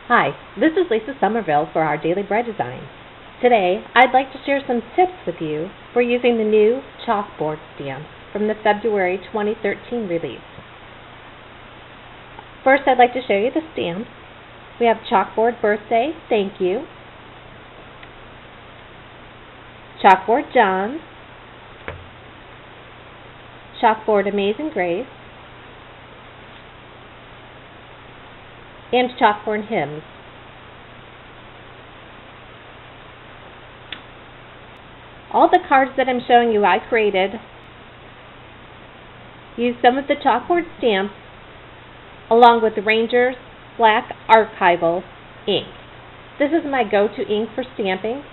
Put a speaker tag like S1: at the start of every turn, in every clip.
S1: Hi, this is Lisa Somerville for our Daily Bread Design. Today, I'd like to share some tips with you for using the new Chalkboard stamp from the February 2013 release. First, I'd like to show you the stamps. We have Chalkboard Birthday, Thank You, Chalkboard John, Chalkboard Amazing Grace, and Chalkboard Hymns. All the cards that I'm showing you I created use some of the Chalkboard stamps along with the Ranger's Black Archival ink. This is my go-to ink for stamping.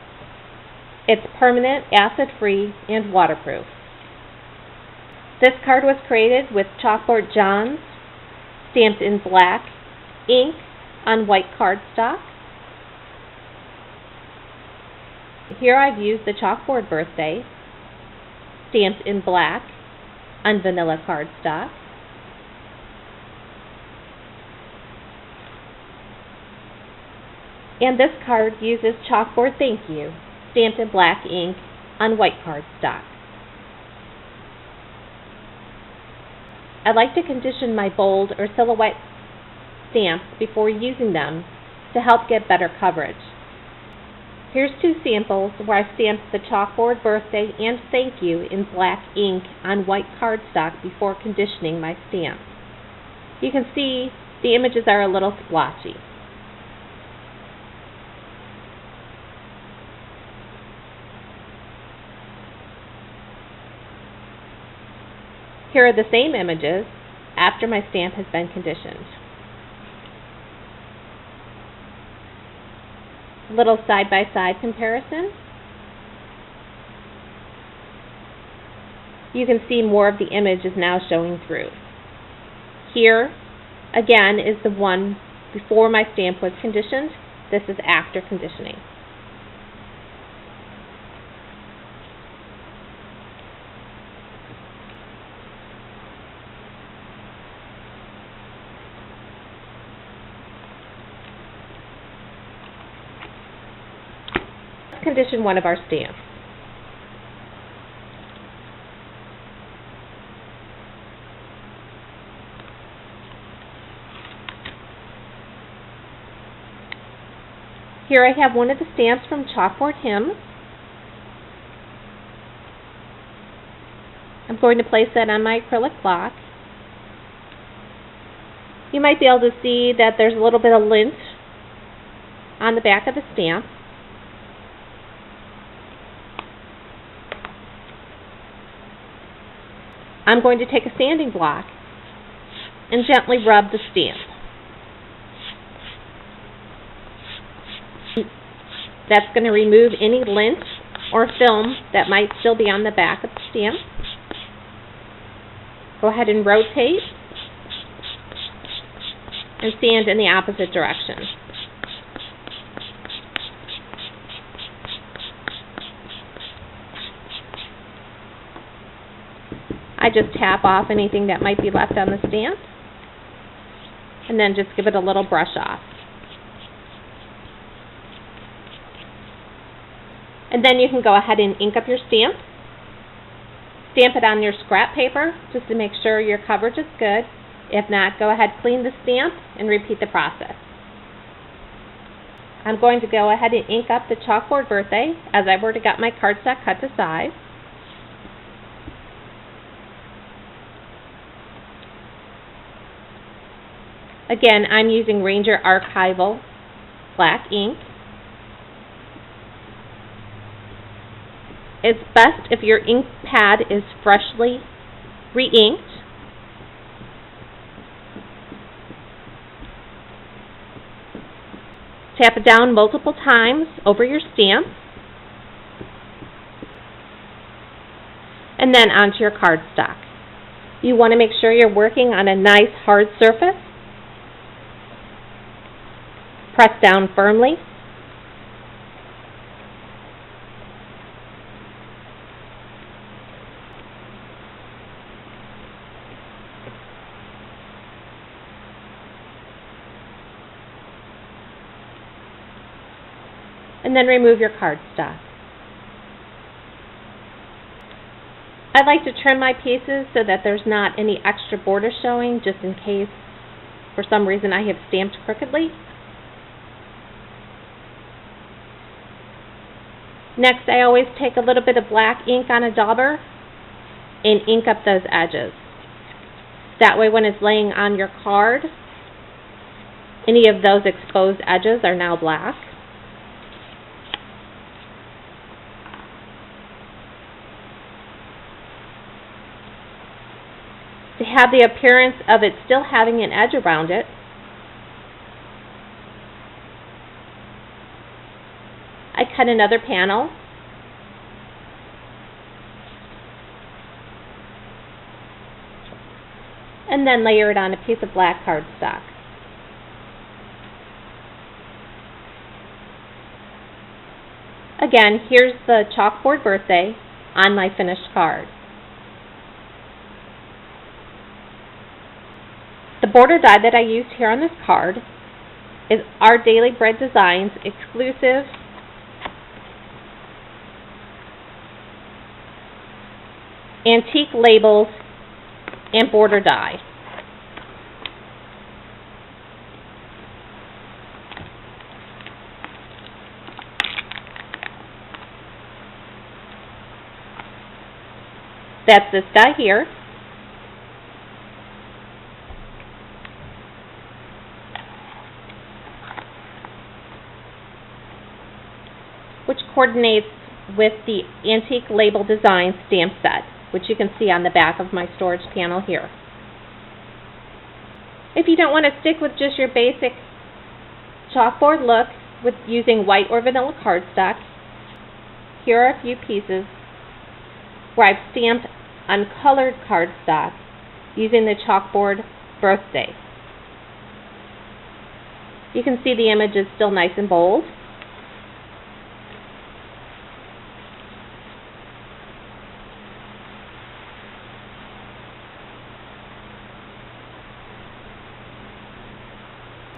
S1: It's permanent, acid-free, and waterproof. This card was created with Chalkboard Johns stamped in black ink on white cardstock. Here I've used the Chalkboard Birthday stamped in black on vanilla cardstock. And this card uses Chalkboard Thank You stamped in black ink on white cardstock. I like to condition my bold or silhouette stamps before using them to help get better coverage. Here's two samples where I stamped the Chalkboard Birthday and Thank You in black ink on white cardstock before conditioning my stamp. You can see the images are a little splotchy. Here are the same images after my stamp has been conditioned. A little side-by-side comparison. You can see more of the image is now showing through. Here, again, is the one before my stamp was conditioned. This is after conditioning. Condition one of our stamps. Here I have one of the stamps from Chalkboard Hymns. I'm going to place that on my acrylic block. You might be able to see that there's a little bit of lint on the back of the stamp. I'm going to take a sanding block and gently rub the stamp. That's going to remove any lint or film that might still be on the back of the stamp. Go ahead and rotate and sand in the opposite direction. I just tap off anything that might be left on the stamp and then just give it a little brush off. And then you can go ahead and ink up your stamp. Stamp it on your scrap paper just to make sure your coverage is good. If not, go ahead, clean the stamp and repeat the process. I'm going to go ahead and ink up the Chalkboard Birthday as I've already got my cardstock cut to size. Again, I'm using Ranger Archival black ink. It's best if your ink pad is freshly re-inked. Tap it down multiple times over your stamp. And then onto your cardstock. You want to make sure you're working on a nice hard surface. Press down firmly. and then remove your cardstock. I like to trim my pieces so that there's not any extra border showing, just in case for some reason I have stamped crookedly. Next, I always take a little bit of black ink on a dauber and ink up those edges. That way when it's laying on your card, any of those exposed edges are now black. To have the appearance of it still having an edge around it, I cut another panel and then layer it on a piece of black cardstock. Again, here's the Chalkboard birthday on my finished card. The border die that I used here on this card is Our Daily Bread Designs exclusive antique labels and border die. That's this die here. Which coordinates with the Antique Label Design stamp set, which you can see on the back of my storage panel here. If you don't want to stick with just your basic chalkboard look with using white or vanilla cardstock, here are a few pieces where I've stamped on colored cardstock using the Chalkboard birthday. You can see the image is still nice and bold.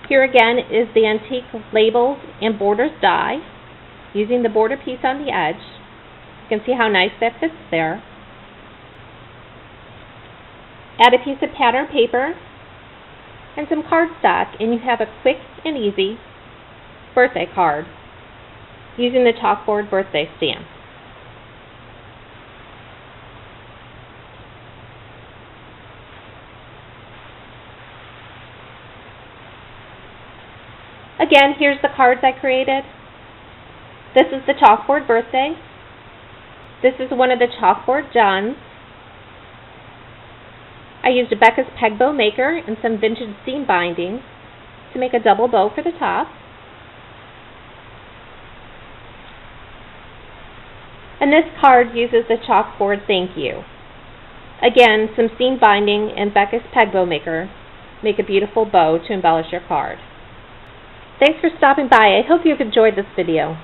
S1: Here again is the Antique Labels and Borders die, using the border piece on the edge. You can see how nice that fits there. Add a piece of pattern paper and some cardstock, and you have a quick and easy birthday card using the Chalkboard birthday stamp. Again, here's the cards I created. This is the Chalkboard birthday. This is one of the Chalkboard Johns. I used a Becca's Peg Bow Maker and some vintage seam binding to make a double bow for the top. And this card uses the Chalkboard Thank You. Again, some seam binding and Becca's Peg Bow Maker make a beautiful bow to embellish your card. Thanks for stopping by. I hope you've enjoyed this video.